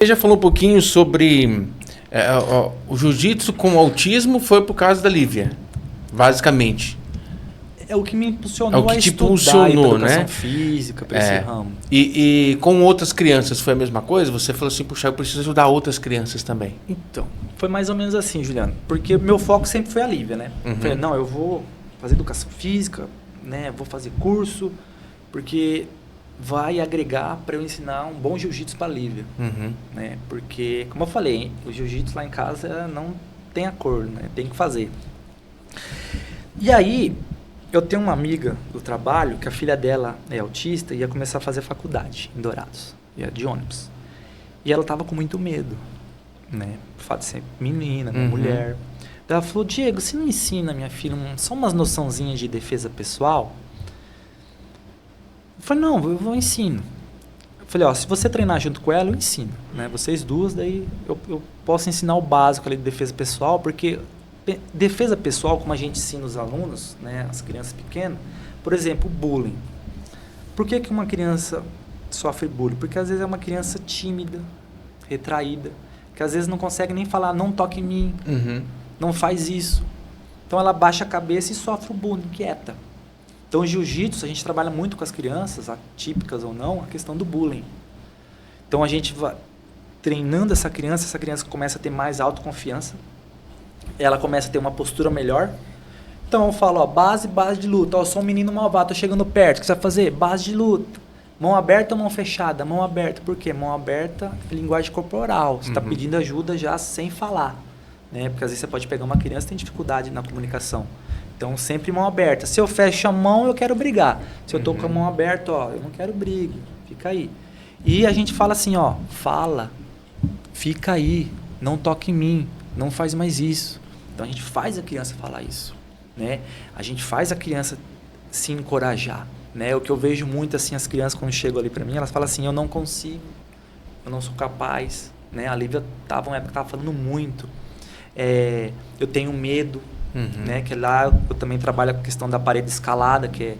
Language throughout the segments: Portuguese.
Você já falou um pouquinho sobre o jiu-jitsu com autismo foi por causa da Lívia, basicamente. É o que me impulsionou que a te estudar impulsionou, educação né? física para esse ramo. E com outras crianças foi a mesma coisa? Você falou assim, puxa, eu preciso ajudar outras crianças também. Então, foi mais ou menos assim, Juliano. Porque meu foco sempre foi a Lívia, né? Falei, não, eu vou fazer educação física, né? Vou fazer curso, porque vai agregar para eu ensinar um bom jiu-jitsu para a Lívia. Né? Porque, como eu falei, o jiu-jitsu lá em casa não tem acordo, né? Tem que fazer. E aí, eu tenho uma amiga do trabalho que a filha dela é autista e ia começar a fazer faculdade em Dourados, ia de ônibus. E ela tava com muito medo, né? Por fato de ser menina, né? Mulher. Daí ela falou, Diego, você não ensina minha filha só umas noçãozinhas de defesa pessoal? Eu falei, não, eu ensino. Eu falei, ó, se você treinar junto com ela, eu ensino, né? Vocês duas, daí eu posso ensinar o básico ali de defesa pessoal, porque defesa pessoal, como a gente ensina os alunos, né, as crianças pequenas, por exemplo, bullying. Por que uma criança sofre bullying? Porque às vezes é uma criança tímida, retraída, que às vezes não consegue nem falar, não toque em mim, não faz isso. Então ela baixa a cabeça e sofre o bullying, quieta. Então o jiu-jitsu, a gente trabalha muito com as crianças, atípicas ou não, a questão do bullying. Então a gente vai treinando essa criança começa a ter mais autoconfiança, ela começa a ter uma postura melhor. Então eu falo, ó, base de luta. Ó, eu sou um menino malvado, tô chegando perto. O que você vai fazer? Base de luta. Mão aberta ou mão fechada? Mão aberta. Por quê? Mão aberta é linguagem corporal. Você está pedindo ajuda já sem falar. Né? Porque às vezes você pode pegar uma criança que tem dificuldade na comunicação. Então sempre mão aberta. Se eu fecho a mão, eu quero brigar. Se eu tô com a mão aberta, ó, eu não quero briga. Fica aí. E a gente fala assim, ó, fala. Fica aí. Não toque em mim. Não faz mais isso. Então a gente faz a criança falar isso, né? A gente faz a criança se encorajar, né? O que eu vejo muito assim, as crianças quando chegam ali para mim, elas falam assim, eu não consigo, eu não sou capaz, né? A Lívia uma época tava falando muito, eu tenho medo, né? Que lá eu também trabalho com a questão da parede escalada, que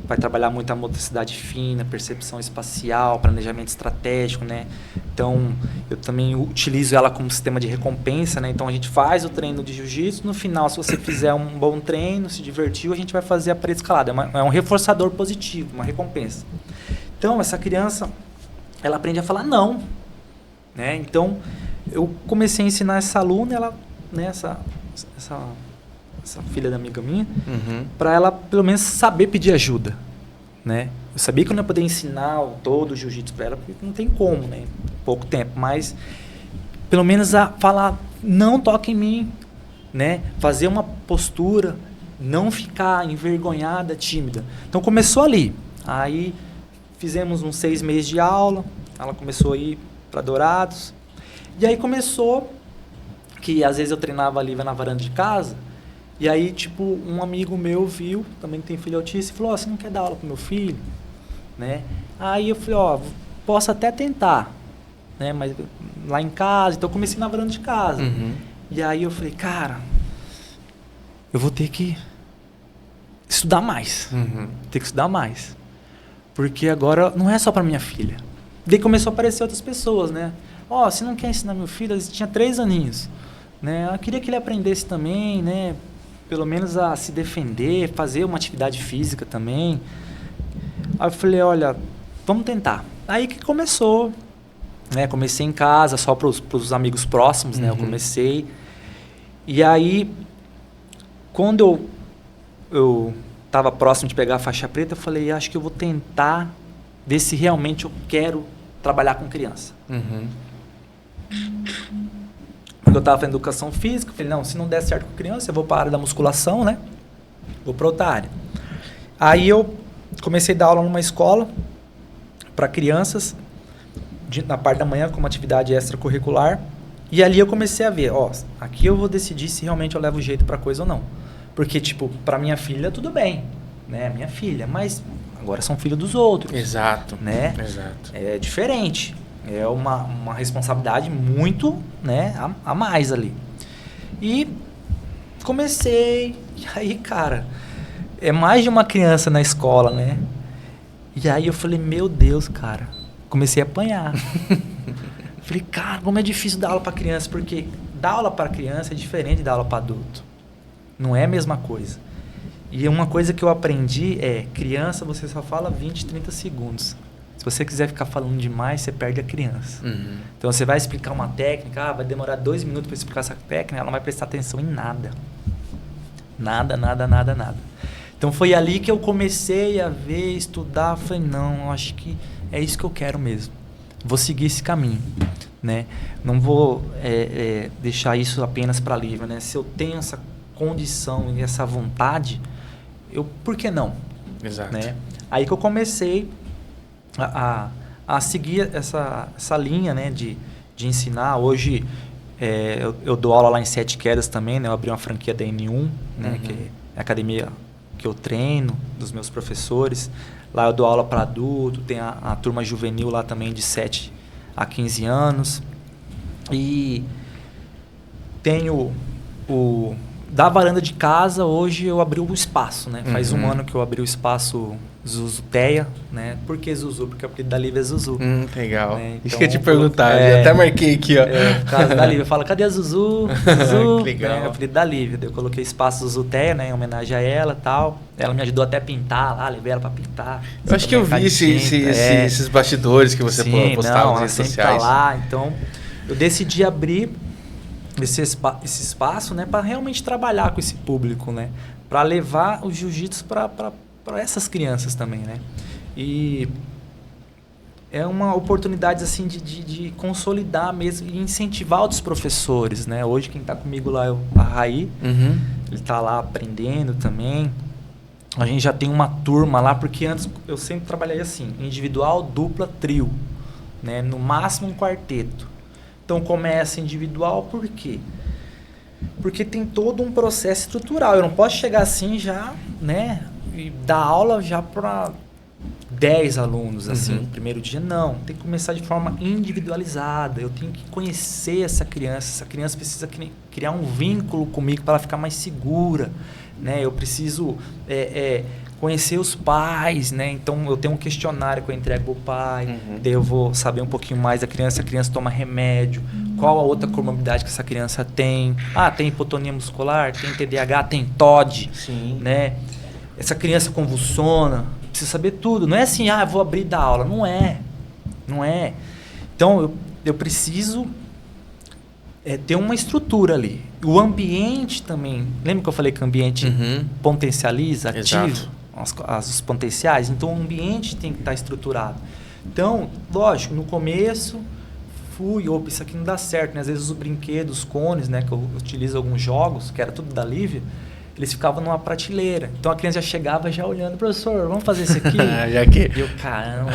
vai trabalhar muito a motricidade fina, percepção espacial, planejamento estratégico, né? Então, eu também utilizo ela como sistema de recompensa, né? Então, a gente faz o treino de jiu-jitsu. No final, se você fizer um bom treino, se divertiu, a gente vai fazer a parede escalada. É um reforçador positivo, uma recompensa. Então, essa criança, ela aprende a falar não, né? Então, eu comecei a ensinar essa aluna, ela, né, essa filha da amiga minha, para ela pelo menos saber pedir ajuda, né? Eu sabia que eu não ia poder ensinar todo o jiu-jitsu para ela, porque não tem como, né? Pouco tempo, mas pelo menos a falar, não toque em mim, né? Fazer uma postura, não ficar envergonhada, tímida. Então começou ali. Aí fizemos uns 6 meses de aula, ela começou a ir para Dourados. E aí começou que às vezes eu treinava ali na varanda de casa. E aí, tipo, um amigo meu viu, também que tem filho autista, e falou, você não quer dar aula pro meu filho? Né? Aí eu falei, posso até tentar, né? Mas lá em casa, então eu comecei na varanda de casa. E aí eu falei, cara, eu vou ter que estudar mais. Ter que estudar mais. Porque agora não é só para minha filha. Daí começou a aparecer outras pessoas, né? Você não quer ensinar meu filho? Ele tinha 3 aninhos. Né? Eu queria que ele aprendesse também, né? Pelo menos a se defender, fazer uma atividade física também. Aí eu falei, olha, vamos tentar. Aí que começou, né? Comecei em casa, só para os amigos próximos, né? Eu comecei. E aí, quando eu estava próximo de pegar a faixa preta, eu falei, acho que eu vou tentar ver se realmente eu quero trabalhar com criança. Porque eu estava fazendo educação física, falei, não, se não der certo com criança, eu vou para a área da musculação, né? Vou para outra área. Aí eu comecei a dar aula numa escola para crianças, na parte da manhã, como atividade extracurricular. E ali eu comecei a ver, aqui eu vou decidir se realmente eu levo jeito para coisa ou não. Porque, tipo, para minha filha, tudo bem, né? Minha filha, mas agora são filhos dos outros. Exato. Né? Exato. É diferente. É uma responsabilidade muito, né, a mais ali. E comecei, e aí, cara, é mais de uma criança na escola, né? E aí eu falei, meu Deus, cara, comecei a apanhar. Falei, cara, como é difícil dar aula para criança, porque dar aula para criança é diferente de dar aula para adulto. Não é a mesma coisa. E uma coisa que eu aprendi é, criança você só fala 20, 30 segundos. Se você quiser ficar falando demais, você perde a criança. Uhum. Então você vai explicar uma técnica, vai demorar 2 minutos para explicar essa técnica, ela não vai prestar atenção em nada. Nada. Então foi ali que eu comecei a ver, estudar, falei, não, acho que é isso que eu quero mesmo. Vou seguir esse caminho, né? Não vou deixar isso apenas para livro, né? Se eu tenho essa condição e essa vontade, por que não? Exato. Né? Aí que eu comecei a seguir essa linha, né, de ensinar. Hoje eu dou aula lá em Sete Quedas também, né? Eu abri uma franquia da N1, né, que é a academia que eu treino, dos meus professores. Lá eu dou aula para adulto, tem a turma juvenil lá também de 7 a 15 anos. E tenho da varanda de casa, hoje eu abri o espaço, né? Faz um ano que eu abri o espaço Zuzuteia, né? Por que Zuzu? Porque o apelido da Lívia é Zuzu. Legal. Né? Isso que eu ia te perguntar, eu até marquei aqui, ó. Por causa da Lívia. Fala, cadê a Zuzu? Zuzu, que legal. Né? O apelido da Lívia. Eu coloquei espaço Zuzuteia, né? Em homenagem a ela e tal. Ela me ajudou até a pintar lá, levei ela pra pintar. Eu acho que eu vi esses bastidores que você postava nas redes sociais. Tá lá. Então, eu decidi abrir esse espaço, né? Para realmente trabalhar com esse público, né? Para levar o jiu-jitsu para essas crianças também, né? E é uma oportunidade assim de consolidar mesmo e incentivar outros professores, né? Hoje quem está comigo lá é o Raí, ele está lá aprendendo também. A gente já tem uma turma lá, porque antes eu sempre trabalhei assim, individual, dupla, trio, né? No máximo um quarteto. Então começa individual, por quê? Porque tem todo um processo estrutural. Eu não posso chegar assim já, né? E dar aula já para 10 alunos, assim, no primeiro dia. Não, tem que começar de forma individualizada. Eu tenho que conhecer essa criança precisa criar um vínculo comigo para ela ficar mais segura, né? Eu preciso conhecer os pais, né? Então eu tenho um questionário que eu entrego ao pai, daí eu vou saber um pouquinho mais da criança, a criança toma remédio, qual a outra comorbidade que essa criança tem. Tem hipotonia muscular, tem TDAH, tem TOD, né? Essa criança convulsiona, precisa saber tudo. Não é assim, eu vou abrir da aula. Não é. Então, eu preciso ter uma estrutura ali. O ambiente também. Lembra que eu falei que o ambiente potencializa, ativa os potenciais? Então, o ambiente tem que estar estruturado. Então, lógico, no começo, isso aqui não dá certo, né? Às vezes os brinquedos, os cones, né? Que eu utilizo em alguns jogos, que era tudo da Lívia, eles ficavam numa prateleira. Então a criança já chegava já olhando, professor, vamos fazer isso aqui? Já que... E eu, caramba,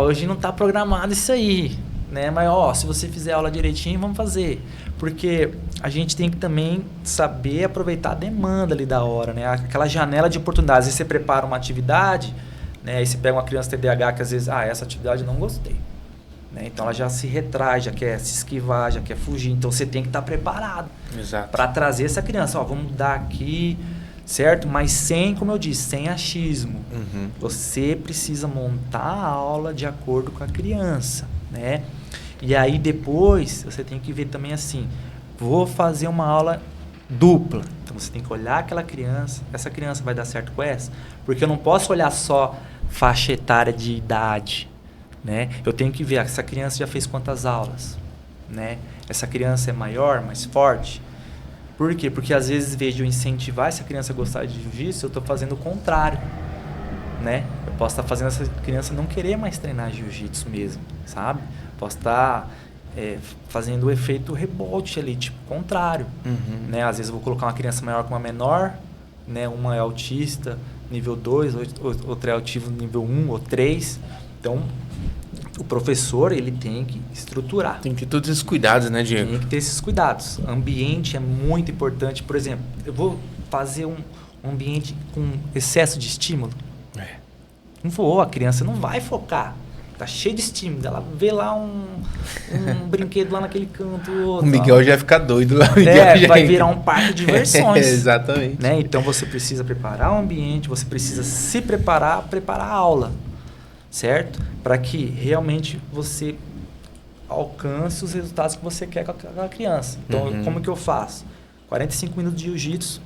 hoje não está programado isso aí, né? Mas se você fizer a aula direitinho, vamos fazer. Porque a gente tem que também saber aproveitar a demanda ali da hora, né? Aquela janela de oportunidades. Às vezes você prepara uma atividade, né? Aí você pega uma criança TDAH que às vezes, essa atividade eu não gostei. Né? Então ela já se retrai, já quer se esquivar, já quer fugir. Então você tem que estar preparado para trazer essa criança. Vamos dar aqui, certo? Mas sem, como eu disse, sem achismo. Você precisa montar a aula de acordo com a criança, né? E aí depois você tem que ver também assim, vou fazer uma aula dupla. Então você tem que olhar aquela criança, essa criança vai dar certo com essa? Porque eu não posso olhar só faixa etária de idade, né? Eu tenho que ver, essa criança já fez quantas aulas, né? Essa criança é maior, mais forte? Por quê? Porque às vezes, em vez de eu incentivar essa criança a gostar de jiu-jitsu, eu estou fazendo o contrário, né? Eu posso estar fazendo essa criança não querer mais treinar jiu-jitsu mesmo, sabe? Posso estar fazendo o efeito rebote ali, tipo, contrário, né? Às vezes eu vou colocar uma criança maior com uma menor, né? Uma é autista, nível 2, outra é autivo nível 1 ou 3. Então, o professor, ele tem que estruturar. Tem que ter todos esses cuidados, né, Diego? Tem que ter esses cuidados. O ambiente é muito importante. Por exemplo, eu vou fazer um ambiente com excesso de estímulo. Não vou, a criança não vai focar. Tá cheio de estímulo. Ela vê lá um brinquedo lá naquele canto. Outro, o Miguel já fica doido lá. Vai virar um parque de diversões. Exatamente. Né? Então, você precisa preparar o ambiente, você precisa se preparar a aula. Certo? Para que realmente você, alcance os resultados que você quer com aquela criança. Então, como que eu faço? 45 minutos de jiu-jitsu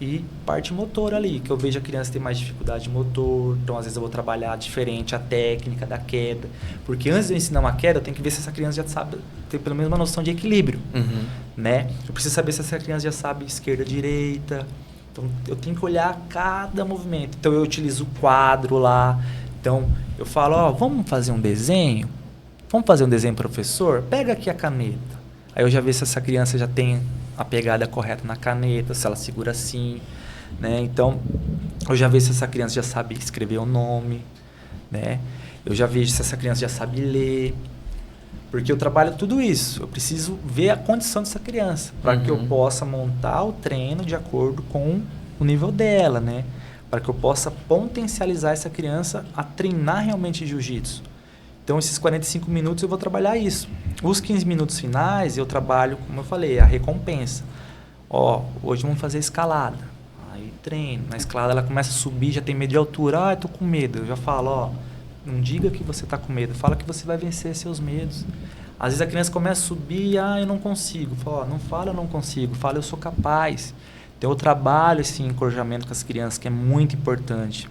e parte motor ali, que eu vejo a criança ter mais dificuldade de motor, então às vezes eu vou trabalhar diferente a técnica da queda, porque antes de eu ensinar uma queda, eu tenho que ver se essa criança já sabe, ter pelo menos uma noção de equilíbrio, né? Eu preciso saber se essa criança já sabe esquerda, direita, então eu tenho que olhar cada movimento, então eu utilizo o quadro lá, então eu falo, ó, vamos fazer um desenho, professor? Pega aqui a caneta, aí eu já vejo se essa criança já tem a pegada correta na caneta, se ela segura assim, né? Então, eu já vejo se essa criança já sabe escrever o nome, né? Eu já vejo se essa criança já sabe ler, porque eu trabalho tudo isso. Eu preciso ver a condição dessa criança, para que eu possa montar o treino de acordo com o nível dela, né? Para que eu possa potencializar essa criança a treinar realmente jiu-jitsu. Então, esses 45 minutos eu vou trabalhar isso. Os 15 minutos finais eu trabalho, como eu falei, a recompensa. Ó, hoje vamos fazer escalada. Aí treino. Na escalada ela começa a subir, já tem medo de altura. Ah, eu tô com medo. Eu já falo, ó, não diga que você tá com medo. Fala que você vai vencer seus medos. Às vezes a criança começa a subir, ah, eu não consigo. Fala, ó, não fala eu não consigo. Fala eu sou capaz. Então eu trabalho esse encorajamento com as crianças, que é muito importante.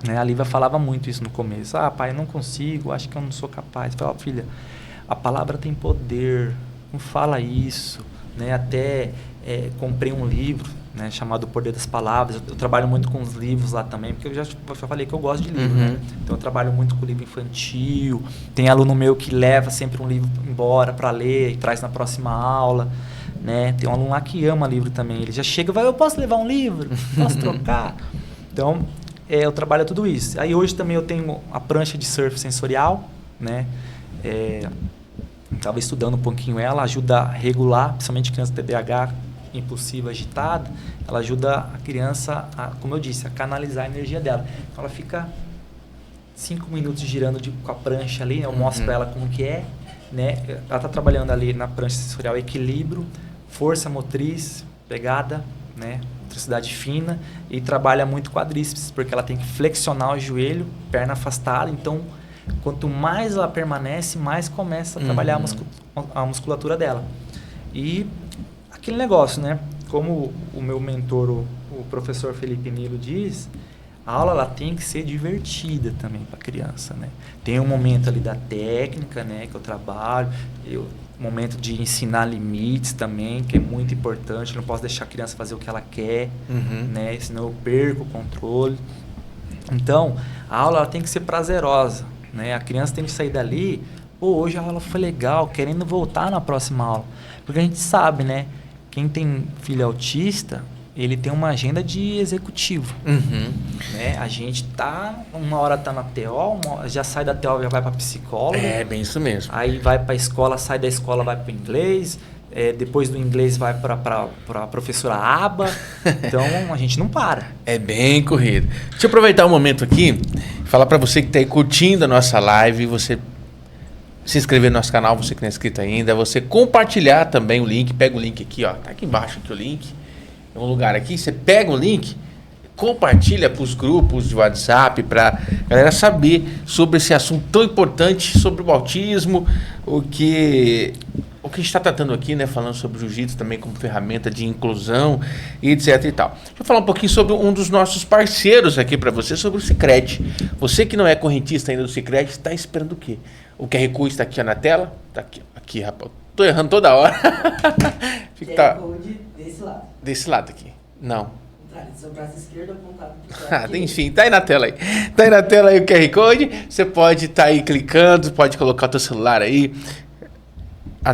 A Lívia falava muito isso no começo. Ah, pai, eu não consigo, acho que eu não sou capaz. Eu falava, filha, a palavra tem poder, não fala isso. Né? Até comprei um livro, né, chamado O Poder das Palavras. Eu trabalho muito com os livros lá também, porque eu já falei que eu gosto de livro. Né? Então eu trabalho muito com livro infantil. Tem aluno meu que leva sempre um livro embora para ler e traz na próxima aula. Né? Tem um aluno lá que ama livro também. Ele já chega e vai, eu posso levar um livro? Posso trocar? Então... eu trabalho tudo isso. Aí hoje também eu tenho a prancha de surf sensorial, né? Estava estudando um pouquinho ela, ajuda a regular, principalmente criança TDAH, impulsiva, agitada, ela ajuda a criança, como eu disse, a canalizar a energia dela. Então ela fica 5 minutos girando com a prancha ali, eu mostro para ela como que é, né? Ela está trabalhando ali na prancha sensorial equilíbrio, força motriz, pegada, né? Motricidade fina, e trabalha muito quadríceps, porque ela tem que flexionar o joelho, perna afastada, então quanto mais ela permanece, mais começa a trabalhar a musculatura dela. E aquele negócio, né? Como o meu mentor, o professor Felipe Nilo diz, a aula ela tem que ser divertida também para a criança, né? Tem um momento ali da técnica, né, que eu trabalho, momento de ensinar limites também, que é muito importante. Eu não posso deixar a criança fazer o que ela quer, né? Senão eu perco o controle. Então, a aula ela tem que ser prazerosa, né? A criança tem que sair dali, pô, hoje a aula foi legal, querendo voltar na próxima aula. Porque a gente sabe, né? Quem tem filho autista, ele tem uma agenda de executivo. Né? A gente uma hora tá na TO, já sai da TO, já vai para psicóloga. É, bem isso mesmo. Aí vai para a escola, sai da escola, vai para o inglês. Depois do inglês vai para a professora aba. Então a gente não para. É bem corrido. Deixa eu aproveitar um momento aqui, falar para você que está aí curtindo a nossa live, você se inscrever no nosso canal, você que não é inscrito ainda, você compartilhar também o link, pega o link aqui, ó, tá aqui embaixo aqui o link. É um lugar aqui, você pega o link, compartilha para os grupos de WhatsApp, para a galera saber sobre esse assunto tão importante, sobre o autismo, o que a gente está tratando aqui, né? Falando sobre o jiu-jitsu também como ferramenta de inclusão e etc e tal. Deixa eu falar um pouquinho sobre um dos nossos parceiros aqui para você, sobre o Sicredi. Você que não é correntista ainda do Sicredi, está esperando o quê? O QR Code está aqui na tela? Está aqui, rapaz. Tô errando toda hora. QR Code desse lado. Desse lado aqui. Não. Seu braço esquerdo apontado para o enfim, tá aí na tela aí. Tá aí na tela aí o QR Code. Você pode estar aí clicando, pode colocar o teu celular aí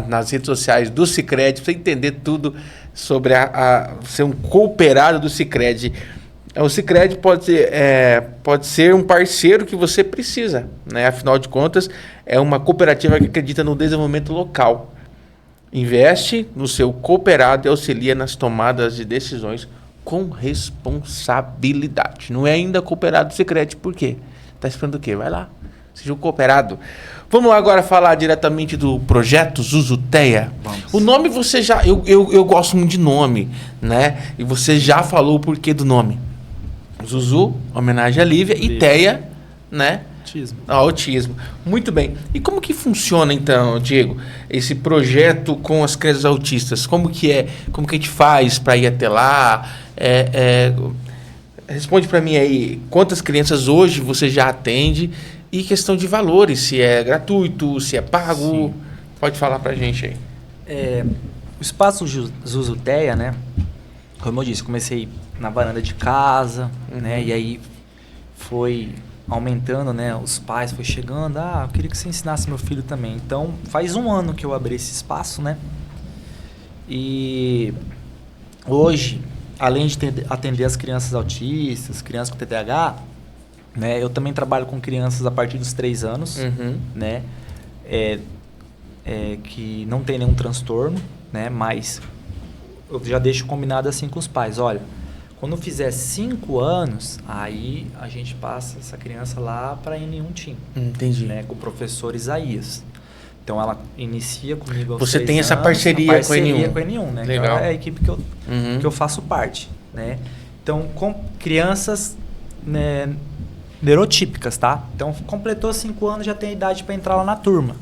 nas redes sociais do Sicredi para você entender tudo sobre ser um cooperado do Sicredi. O Sicredi pode ser um parceiro que você precisa, né? Afinal de contas, é uma cooperativa que acredita no desenvolvimento local. Investe no seu cooperado e auxilia nas tomadas de decisões com responsabilidade. Não é ainda cooperado do Sicredi, por quê? Tá esperando o quê? Vai lá, seja um cooperado. Vamos lá agora falar diretamente do projeto Zuzuteia. O nome você já... Eu gosto muito de nome, né? E você já falou o porquê do nome. Zuzu, homenagem à Lívia, e Teia, né? Autismo. Autismo. Muito bem. E como que funciona, então, Diego, esse projeto com as crianças autistas? Como que é? Como que a gente faz para ir até lá? Responde para mim aí, quantas crianças hoje você já atende e questão de valores, se é gratuito, se é pago. Sim. Pode falar para a gente aí. O espaço Zuzuteia, né? Como eu disse, comecei na varanda de casa, né? E aí foi aumentando, né? Os pais foi chegando, eu queria que você ensinasse meu filho também. Então, faz 1 ano que eu abri esse espaço, né? E hoje, além de atender as crianças autistas, crianças com TDAH, né? Eu também trabalho com crianças a partir dos 3 anos, né? Que não tem nenhum transtorno, né? Mas eu já deixo combinado assim com os pais, olha, quando fizer 5 anos, aí a gente passa essa criança lá para N1 Team. Entendi. Né, com o professor Isaías. Então ela inicia comigo aos Você 3 tem essa anos, parceria com a N1. Com a N1, né? Legal. Que é a equipe que eu faço parte, né? Então, com crianças, né, neurotípicas, tá? Então, completou 5 anos, já tem a idade para entrar lá na turma,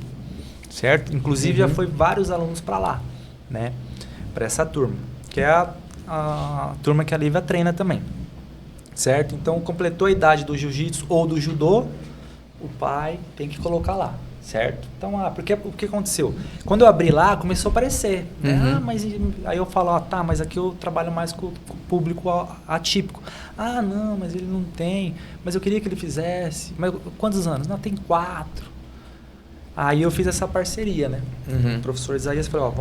certo? Inclusive, já foi vários alunos para lá, né? Para essa turma, que é a turma que a Lívia treina também, certo? Então, completou a idade do jiu-jitsu ou do judô, o pai tem que colocar lá, certo? Então, porque o que aconteceu? Quando eu abri lá, começou a aparecer, né? Mas aí eu falo, mas aqui eu trabalho mais com o público atípico. Não, mas ele não tem, mas eu queria que ele fizesse. Mas quantos anos? Não, tem 4. Aí eu fiz essa parceria, né? O professor Isaías falou,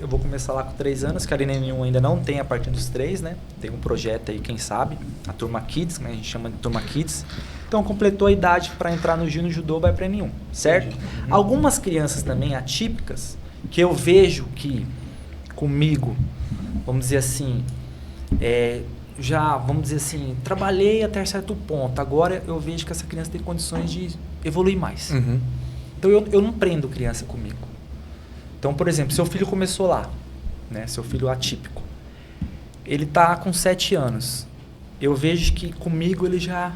eu vou começar lá com 3 anos, que a Arena N1 ainda não tem a partir dos 3, né? Tem um projeto aí, quem sabe, a Turma Kids, né? A gente chama de Turma Kids. Então, completou a idade para entrar no judô, vai para N1, certo? Algumas crianças também atípicas, que eu vejo que comigo, vamos dizer assim, trabalhei até certo ponto. Agora eu vejo que essa criança tem condições de evoluir mais. Então, eu não prendo criança comigo. Então, por exemplo, seu filho começou lá, né? Seu filho atípico. Ele está com 7 anos. Eu vejo que comigo ele já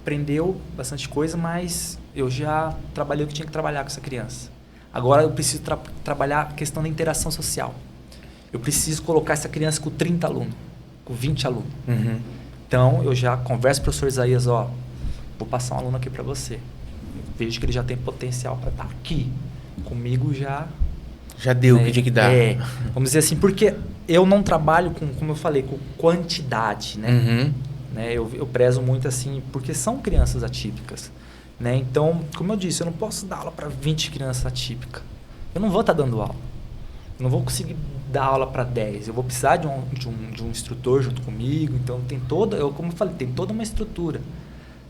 aprendeu bastante coisa, mas eu já trabalhei o que tinha que trabalhar com essa criança. Agora eu preciso trabalhar a questão da interação social. Eu preciso colocar essa criança com 30 alunos, com 20 alunos. Então, eu já converso com o professor Isaías, vou passar um aluno aqui para você. Eu vejo que ele já tem potencial para estar aqui. Comigo já deu o que tinha que dar. Vamos dizer assim, porque eu não trabalho com, como eu falei, com quantidade, né? Eu prezo muito assim, porque são crianças atípicas, né? Então, como eu disse, eu não posso dar aula para 20 crianças atípicas. Eu não vou estar dando aula. Eu não vou conseguir dar aula para 10. Eu vou precisar de um instrutor junto comigo. Então, como eu falei, tem toda uma estrutura,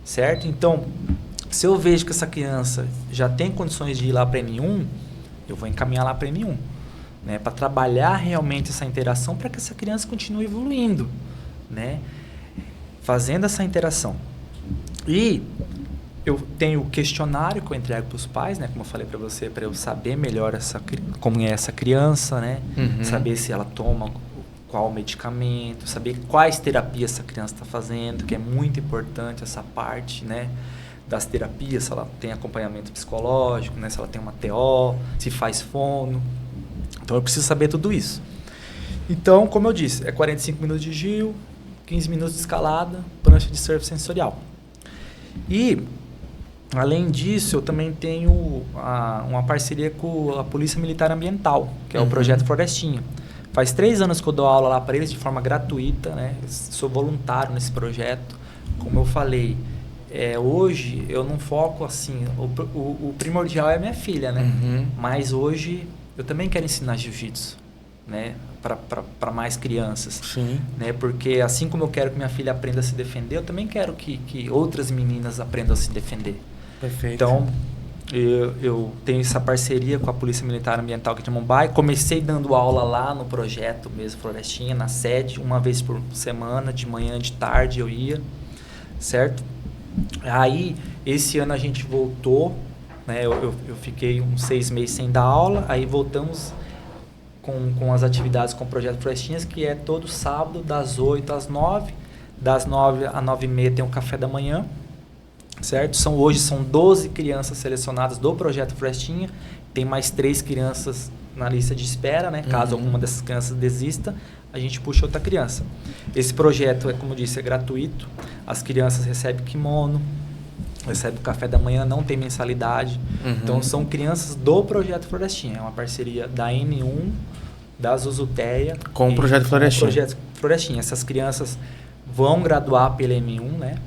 certo? Então, se eu vejo que essa criança já tem condições de ir lá para N1, eu vou encaminhar lá para N1, né? Para trabalhar realmente essa interação para que essa criança continue evoluindo, né? Fazendo essa interação. E eu tenho o questionário que eu entrego para os pais, né? Como eu falei para você, para eu saber melhor como é essa criança, né? Saber se ela toma qual medicamento, saber quais terapias essa criança está fazendo, que é muito importante essa parte, né? Das terapias, se ela tem acompanhamento psicológico, né? Se ela tem uma TO, se faz fono. Então, eu preciso saber tudo isso. Então, como eu disse, 45 minutos de giro, 15 minutos de escalada, prancha de surf sensorial. E, além disso, eu também tenho uma parceria com a Polícia Militar Ambiental, que é o Projeto Florestinha. Faz 3 anos que eu dou aula lá para eles de forma gratuita, né? Sou voluntário nesse projeto. Como eu falei, hoje eu não foco assim, o primordial é a minha filha, né? Mas hoje eu também quero ensinar jiu-jitsu, né? Para mais crianças. Sim. Né? Porque assim como eu quero que minha filha aprenda a se defender, eu também quero que outras meninas aprendam a se defender. Perfeito. Então, eu tenho essa parceria com a Polícia Militar Ambiental aqui de Mumbai. Comecei dando aula lá no projeto mesmo, Florestinha, na sede, uma vez por semana, de manhã, de tarde eu ia, certo? Aí, esse ano a gente voltou, né? Eu fiquei uns 6 meses sem dar aula, aí voltamos com as atividades com o Projeto Florestinhas, que é todo sábado, das 8 às 9, das 9 às 9h30 tem um café da manhã, certo? Hoje são 12 crianças selecionadas do Projeto Florestinha, tem mais 3 crianças na lista de espera, né? Caso alguma dessas crianças desista, a gente puxa outra criança. Esse projeto, como eu disse, é gratuito, as crianças recebem kimono, recebem café da manhã, não tem mensalidade. Então, são crianças do Projeto Florestinha. É uma parceria da N1, da Zuzuteia... Com o Projeto Florestinha. Com o Projeto Florestinha. Essas crianças vão graduar pela M1, né?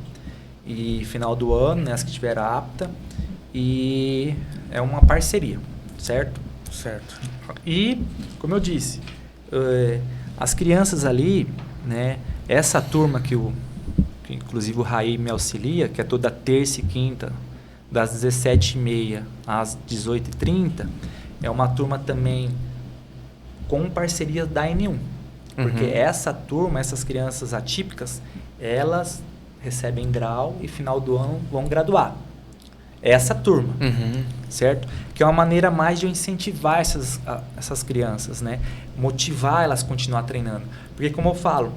E final do ano, né? As que estiveram apta. E é uma parceria, certo? Certo. E, como eu disse, as crianças ali, né? Essa turma que inclusive o Raí me auxilia, que é toda terça e quinta, das 17h30 às 18h30, é uma turma também com parceria da N1. Porque essa turma, essas crianças atípicas, elas recebem grau e final do ano vão graduar. Essa turma, certo? Que é uma maneira mais de eu incentivar essas crianças, né? Motivar elas a continuar treinando. Porque, como eu falo,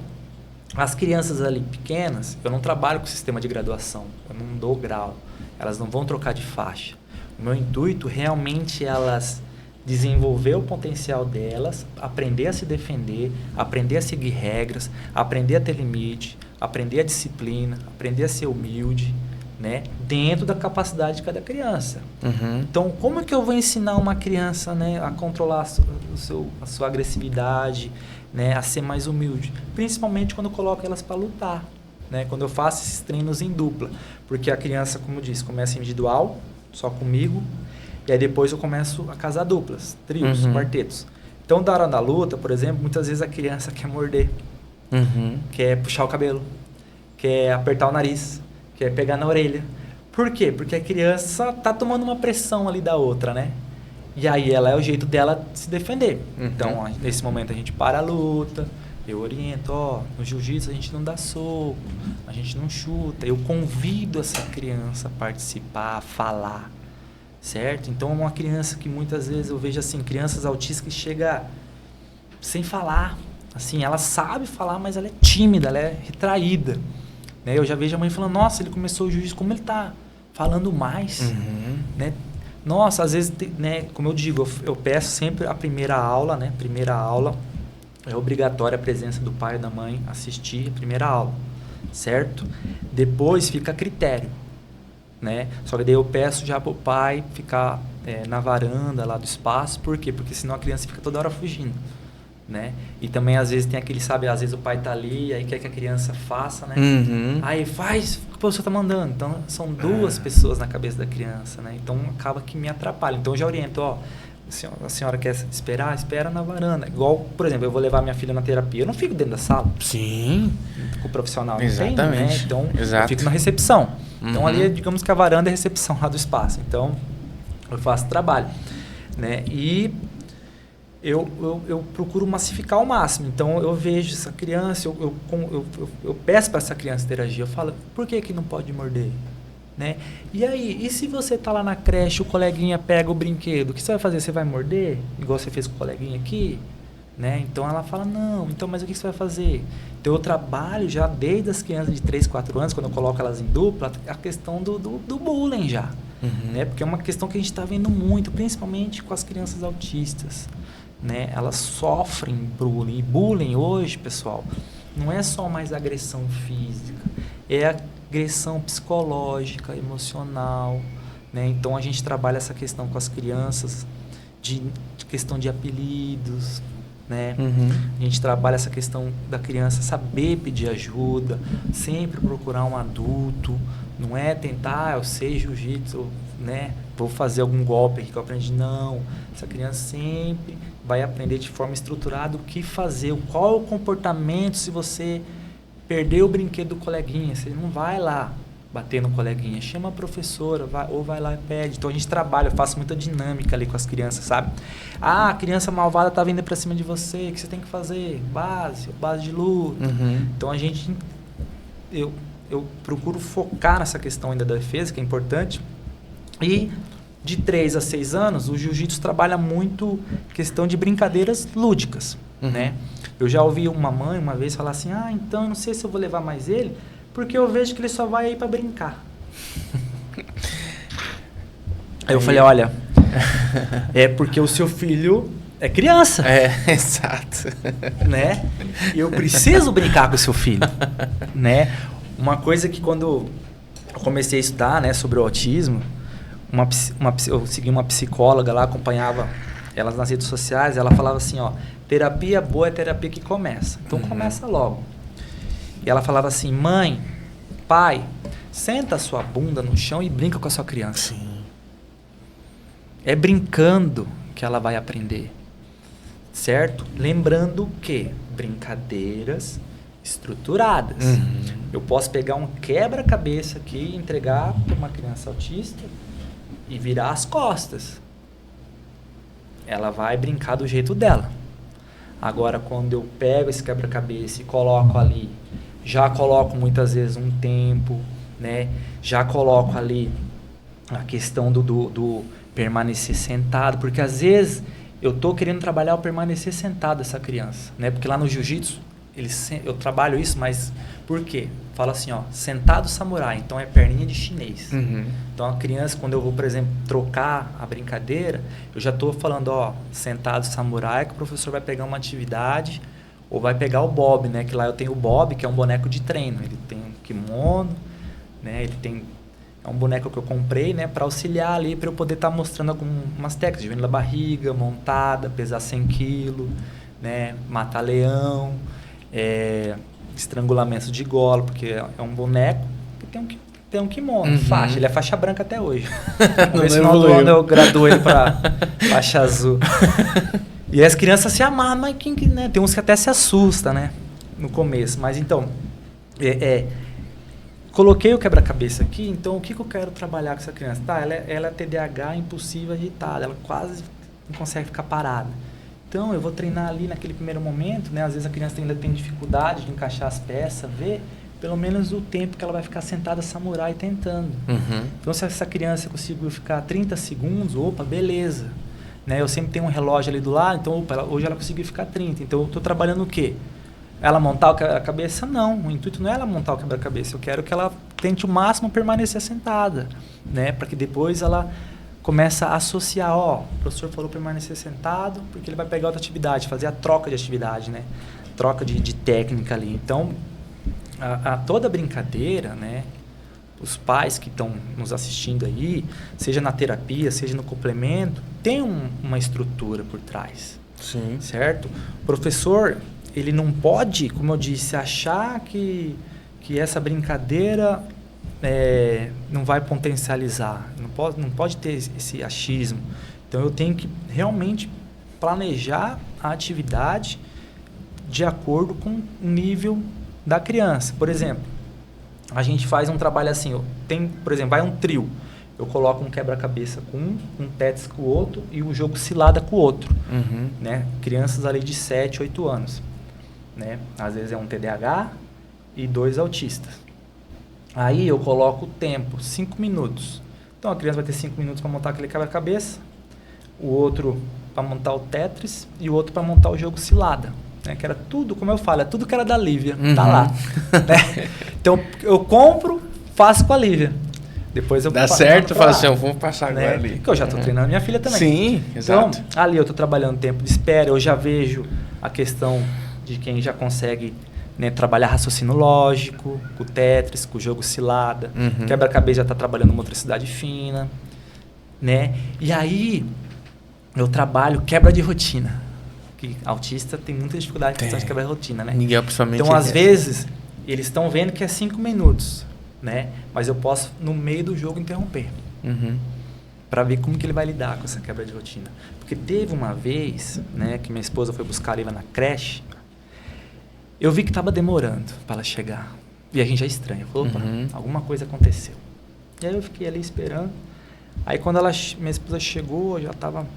as crianças ali pequenas, eu não trabalho com sistema de graduação, eu não dou grau, elas não vão trocar de faixa. O meu intuito realmente é elas desenvolver o potencial delas, aprender a se defender, aprender a seguir regras, aprender a ter limite, aprender a disciplina, aprender a ser humilde, né? Dentro da capacidade de cada criança. Então, como é que eu vou ensinar uma criança, né, a controlar a sua agressividade, né, a ser mais humilde? Principalmente quando eu coloco elas para lutar, né? Quando eu faço esses treinos em dupla. Porque a criança, como eu disse, começa individual, só comigo, e aí depois eu começo a casar duplas, trios, quartetos. Então, da hora da luta, por exemplo, muitas vezes a criança quer morder, quer puxar o cabelo, quer apertar o nariz, quer pegar na orelha. Por quê? Porque a criança tá tomando uma pressão ali da outra, né? E aí ela é o jeito dela se defender. Então, nesse momento a gente para a luta, eu oriento, no jiu-jitsu a gente não dá soco, a gente não chuta. Eu convido essa criança a participar, a falar, certo? Então, uma criança que muitas vezes eu vejo assim, crianças autistas que chegam sem falar. Assim, ela sabe falar, mas ela é tímida, ela é retraída. Eu já vejo a mãe falando, nossa, ele começou o jiu-jitsu, como ele está falando mais, né? Nossa, às vezes, né, como eu digo, eu peço sempre a primeira aula, né? Primeira aula é obrigatória a presença do pai e da mãe assistir a primeira aula, certo? Depois fica a critério, né? Só que daí eu peço já para o pai ficar na varanda lá do espaço, por quê? Porque senão a criança fica toda hora fugindo, né? E também às vezes tem aquele, sabe, às vezes o pai tá ali, aí quer que a criança faça, né? Aí faz o que o professor tá mandando. Então são duas pessoas na cabeça da criança, né? Então acaba que me atrapalha. Então eu já oriento, a senhora quer esperar? Espera na varanda. Igual, por exemplo, eu vou levar minha filha na terapia, eu não fico dentro da sala. Sim. Com o profissional, Exatamente. Não tem, né? Então eu fico na recepção. Então ali, digamos que a varanda é a recepção lá do espaço. Então eu faço trabalho, né? E eu procuro massificar ao máximo. Então, eu vejo essa criança, eu peço para essa criança interagir. Eu falo, por que não pode morder? Né? E aí, e se você tá lá na creche, o coleguinha pega o brinquedo, o que você vai fazer? Você vai morder? Igual você fez com o coleguinha aqui? Né? Então, ela fala, não, então, mas o que você vai fazer? Então, eu trabalho já desde as crianças de 3, 4 anos, quando eu coloco elas em dupla, a questão do bullying já. Né? Porque é uma questão que a gente está vendo muito, principalmente com as crianças autistas. Né? Elas sofrem bullying. E bullying hoje, pessoal, não é só mais agressão física, é agressão psicológica, emocional, né? Então a gente trabalha essa questão com as crianças de questão de apelidos, né? A gente trabalha essa questão da criança saber pedir ajuda, sempre procurar um adulto, não é tentar, eu sei jiu-jitsu, né? Vou fazer algum golpe aqui que eu aprendi, não. Essa criança sempre vai aprender de forma estruturada o que fazer, qual é o comportamento se você perder o brinquedo do coleguinha. Você não vai lá bater no coleguinha, chama a professora, ou vai lá e pede. Então a gente trabalha, eu faço muita dinâmica ali com as crianças, sabe? A criança malvada tá vindo pra cima de você, o que você tem que fazer? Base de luta. Então a gente, eu procuro focar nessa questão ainda da defesa, que é importante. E de 3 a 6 anos, o jiu-jitsu trabalha muito questão de brincadeiras lúdicas, né? Eu já ouvi uma mãe uma vez falar assim, então eu não sei se eu vou levar mais ele, porque eu vejo que ele só vai aí para brincar. Aí eu falei, olha, é porque o seu filho é criança. Exato. Né? E eu preciso brincar com o seu filho. Né? Uma coisa que quando eu comecei a estudar, né, sobre o autismo, eu segui uma psicóloga lá, acompanhava elas nas redes sociais, ela falava assim, ó, terapia boa é terapia que começa. Então começa logo. E ela falava assim, mãe, pai, senta a sua bunda no chão e brinca com a sua criança. Sim. É brincando que ela vai aprender. Certo? Lembrando que brincadeiras estruturadas. Eu posso pegar um quebra-cabeça aqui e entregar para uma criança autista e virar as costas. Ela vai brincar do jeito dela. Agora, quando eu pego esse quebra-cabeça e coloco ali, já coloco muitas vezes um tempo, né? Já coloco ali a questão do permanecer sentado, porque às vezes eu tô querendo trabalhar o permanecer sentado dessa criança, né? Porque lá no jiu-jitsu, eu trabalho isso, mas por quê? Fala assim, ó, sentado samurai, então é perninha de chinês. Então a criança, quando eu vou, por exemplo, trocar a brincadeira, eu já tô falando, ó, sentado samurai, que o professor vai pegar uma atividade, ou vai pegar o Bob, né? Que lá eu tenho o Bob, que é um boneco de treino. Ele tem um kimono, né? É um boneco que eu comprei, né, para auxiliar ali, para eu poder estar mostrando algumas técnicas, de venda da barriga, montada, pesar 100 kg, né, matar leão, estrangulamento de gola, porque é um boneco que tem um kimono, faixa, ele é faixa branca até hoje. No final do ano eu graduei ele para faixa azul. E as crianças se amarram, mas né, tem uns que até se assustam, né, no começo. Mas então, coloquei o quebra-cabeça aqui, então o que eu quero trabalhar com essa criança? Tá, ela é TDAH, impulsiva, agitada, ela quase não consegue ficar parada. Então eu vou treinar ali naquele primeiro momento, né? Às vezes a criança ainda tem dificuldade de encaixar as peças, ver pelo menos o tempo que ela vai ficar sentada samurai tentando. Então se essa criança conseguir ficar 30 segundos, opa, beleza. Né? Eu sempre tenho um relógio ali do lado, então opa, hoje ela conseguiu ficar 30, então eu estou trabalhando o quê? Ela montar o quebra-cabeça? Não, o intuito não é ela montar o quebra-cabeça, eu quero que ela tente o máximo permanecer sentada, né? Para que depois ela comece a associar, ó, o professor falou permanecer sentado, porque ele vai pegar outra atividade, fazer a troca de atividade, né? Troca de técnica ali. Então, toda brincadeira, né? Os pais que estão nos assistindo aí, seja na terapia, seja no complemento, tem uma estrutura por trás. Sim. Certo? O professor, ele não pode, como eu disse, achar que essa brincadeira não vai potencializar. Não pode ter esse achismo. Então, eu tenho que realmente planejar a atividade de acordo com o nível da criança. Por exemplo, a gente faz um trabalho assim, por exemplo, vai um trio. Eu coloco um quebra-cabeça com um Tetris com o outro e o jogo cilada com o outro. Né? Crianças ali de 7, 8 anos. Né? Às vezes é um TDAH e 2 autistas. Aí eu coloco o tempo, 5 minutos. Então a criança vai ter 5 minutos para montar aquele quebra-cabeça, o outro para montar o Tetris e o outro para montar o jogo cilada. Né? Que era tudo, como eu falo, é tudo que era da Lívia, tá lá. Né? Então eu compro, faço com a Lívia. Depois eu dá certo, fala assim, vamos passar agora ali. Porque eu já estou treinando minha filha também. Sim, exato. Então, ali eu estou trabalhando tempo de espera, eu já vejo a questão de quem já consegue, né, trabalhar raciocínio lógico, com o Tetris, com o jogo cilada, quebra-cabeça já está trabalhando motricidade fina, né? E aí eu trabalho quebra de rotina, que autista tem muita dificuldade com questão de quebra de rotina, né? Ninguém, principalmente. Então, às vezes, eles estão vendo que é 5 minutos, né? Mas eu posso, no meio do jogo, interromper. Para ver como que ele vai lidar com essa quebra de rotina. Porque teve uma vez, né, que minha esposa foi buscar a Lívia na creche, eu vi que estava demorando para ela chegar. E a gente já estranha. Falou, opa, alguma coisa aconteceu. E aí eu fiquei ali esperando. Aí quando minha esposa chegou, já estava...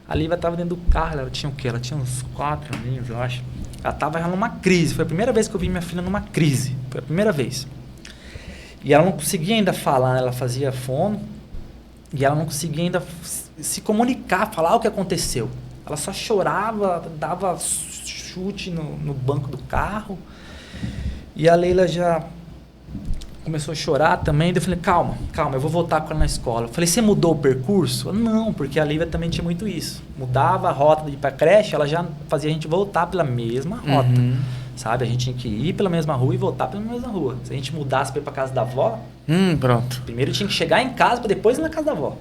A Lívia estava dentro do carro. Ela tinha o quê? Ela tinha uns 4 aninhos, eu acho. Ela estava já numa crise. Foi a primeira vez que eu vi minha filha numa crise. Foi a primeira vez. E ela não conseguia ainda falar. Ela fazia fono. E ela não conseguia ainda se comunicar, falar o que aconteceu. Ela só chorava, dava chute no banco do carro. E a Leila já começou a chorar também. Daí eu falei, calma, eu vou voltar com ela na escola. Eu falei, você mudou o percurso? Não, porque a Lívia também tinha muito isso. Mudava a rota de ir pra creche, ela já fazia a gente voltar pela mesma rota. Sabe? A gente tinha que ir pela mesma rua e voltar pela mesma rua. Se a gente mudasse pra ir pra casa da avó, pronto. primeiro tinha que chegar em casa pra depois ir na casa da avó.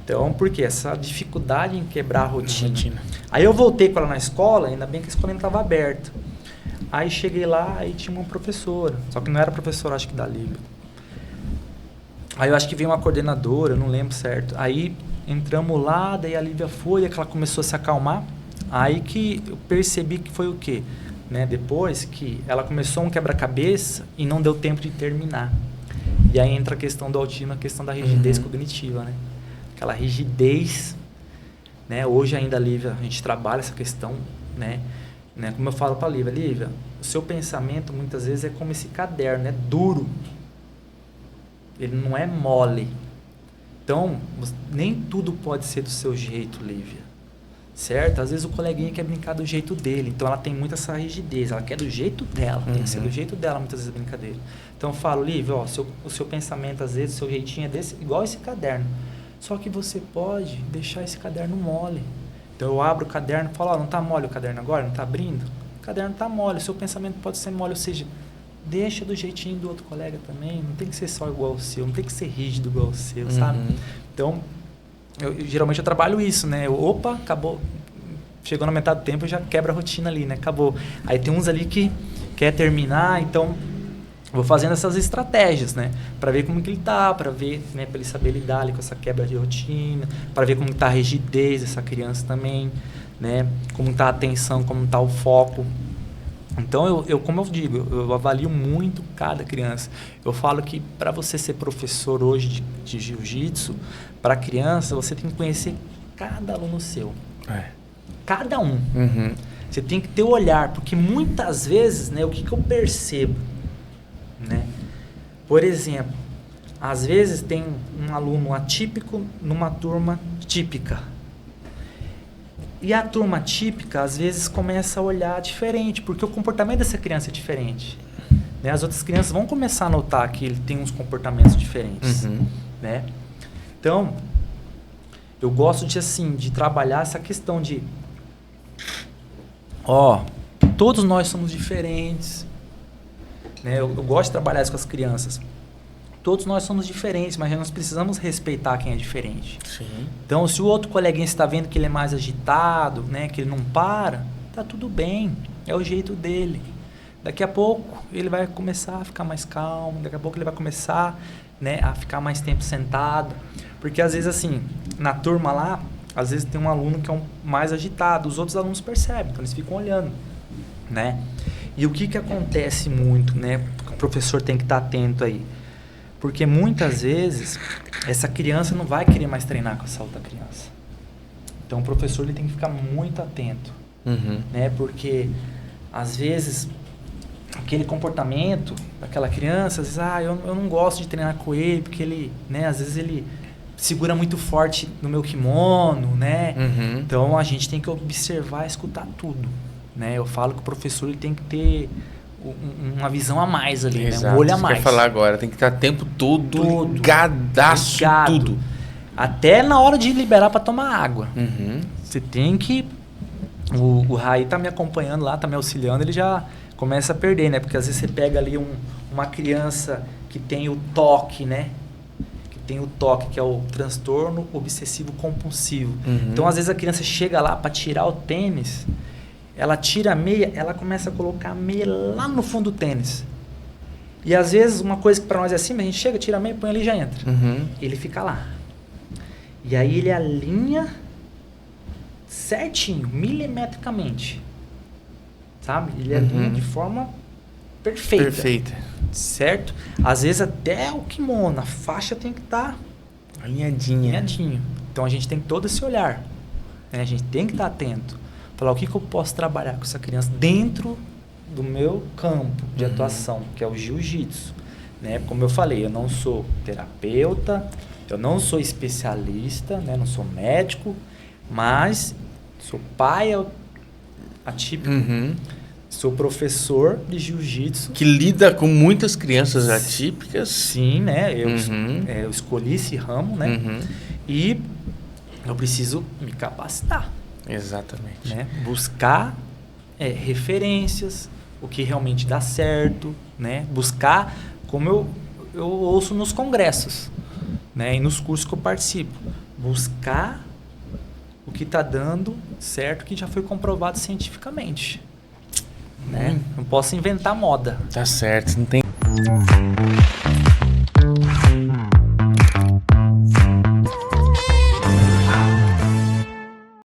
Então, por quê? Essa dificuldade em quebrar a rotina. Aí eu voltei com ela na escola, ainda bem que a escola ainda estava aberta. Aí cheguei lá e tinha uma professora, só que não era professora, acho que da Lívia. Aí eu acho que veio uma coordenadora, eu não lembro certo. Aí entramos lá, daí a Lívia foi, daí que ela começou a se acalmar. Aí que eu percebi que foi o quê? Né? Depois que ela começou um quebra-cabeça e não deu tempo de terminar. E aí entra a questão do autismo, a questão da rigidez cognitiva, né? Aquela rigidez, né? Hoje ainda, Lívia, a gente trabalha essa questão, né? Como eu falo para a Lívia, o seu pensamento muitas vezes é como esse caderno, é duro. Ele não é mole. Então, nem tudo pode ser do seu jeito, Lívia. Certo? Às vezes o coleguinha quer brincar do jeito dele, então ela tem muita essa rigidez, ela quer do jeito dela, tem que ser do jeito dela muitas vezes a brincadeira. Então eu falo, Lívia, ó, o seu pensamento às vezes, o seu jeitinho é desse, igual esse caderno. Só que você pode deixar esse caderno mole. Então eu abro o caderno e falo, ó, não está mole o caderno agora? Não está abrindo? O caderno está mole, o seu pensamento pode ser mole, ou seja, deixa do jeitinho do outro colega também, não tem que ser só igual ao seu, não tem que ser rígido igual ao seu, sabe? Então, geralmente eu trabalho isso, né? Opa, acabou, chegou na metade do tempo, já quebra a rotina ali, né? Acabou. Aí tem uns ali que quer terminar, então vou fazendo essas estratégias, né? Para ver como que ele tá, para ver, né? Para ele saber lidar ali com essa quebra de rotina, para ver como tá a rigidez dessa criança também, né? Como tá a atenção, como tá o foco. Então, como eu digo, eu avalio muito cada criança. Eu falo que para você ser professor hoje de jiu-jitsu, para criança, você tem que conhecer cada aluno seu. Cada um. Você tem que ter o olhar, porque muitas vezes, né, o que eu percebo, né? Por exemplo, às vezes tem um aluno atípico numa turma típica. E a turma típica, às vezes, começa a olhar diferente, porque o comportamento dessa criança é diferente. Né? As outras crianças vão começar a notar que ele tem uns comportamentos diferentes. Né? Então, eu gosto de, assim, de trabalhar essa questão de... todos nós somos diferentes. Né? Eu gosto de trabalhar isso com as crianças. Todos nós somos diferentes, mas nós precisamos respeitar quem é diferente. Sim. Então, se o outro coleguinha está vendo que ele é mais agitado, né, que ele não para, tá tudo bem, é o jeito dele. Daqui a pouco ele vai começar a ficar mais calmo, daqui a pouco ele vai começar, né, a ficar mais tempo sentado. Porque às vezes assim, na turma lá, às vezes tem um aluno que é mais agitado, os outros alunos percebem, então eles ficam olhando, né? E o que acontece muito, né? O professor tem que estar atento aí. Porque muitas vezes essa criança não vai querer mais treinar com essa outra criança. Então o professor ele tem que ficar muito atento, né? Porque às vezes aquele comportamento daquela criança, às vezes, eu não gosto de treinar com ele porque ele, né? Às vezes ele segura muito forte no meu kimono, né? Então a gente tem que observar, escutar tudo, né? Eu falo que o professor ele tem que ter uma visão a mais ali, né? Um olho a mais. Quer falar agora, tem que estar o tempo todo ligadaço, tudo. Até na hora de liberar para tomar água. Você tem que... O Raí tá me acompanhando lá, tá me auxiliando, ele já começa a perder, né? Porque às vezes você pega ali uma criança que tem o toque, né? Que tem o toque, que é o transtorno obsessivo compulsivo. Então, às vezes a criança chega lá para tirar o tênis... Ela tira a meia, ela começa a colocar a meia lá no fundo do tênis. E às vezes uma coisa que para nós é assim, a gente chega, tira a meia, põe ali e já entra. Ele fica lá. E aí ele alinha certinho, milimetricamente. Sabe? Ele alinha de forma perfeita. Certo? Às vezes até o kimono, a faixa tem que estar alinhadinho. Então a gente tem todo esse olhar. Né? A gente tem que estar atento. Falar o que eu posso trabalhar com essa criança dentro do meu campo de atuação, que é o jiu-jitsu. Né? Como eu falei, eu não sou terapeuta, eu não sou especialista, né? Não sou médico, mas sou pai atípico, Sou professor de jiu-jitsu. Que lida com muitas crianças atípicas. Sim, né? Eu escolhi esse ramo, né? Uhum. E eu preciso me capacitar. Exatamente. Né? Buscar referências, o que realmente dá certo, né? Buscar, como eu ouço nos congressos, né? E nos cursos que eu participo. Buscar o que está dando certo, que já foi comprovado cientificamente. Né? Não posso inventar moda. Tá certo, não tem...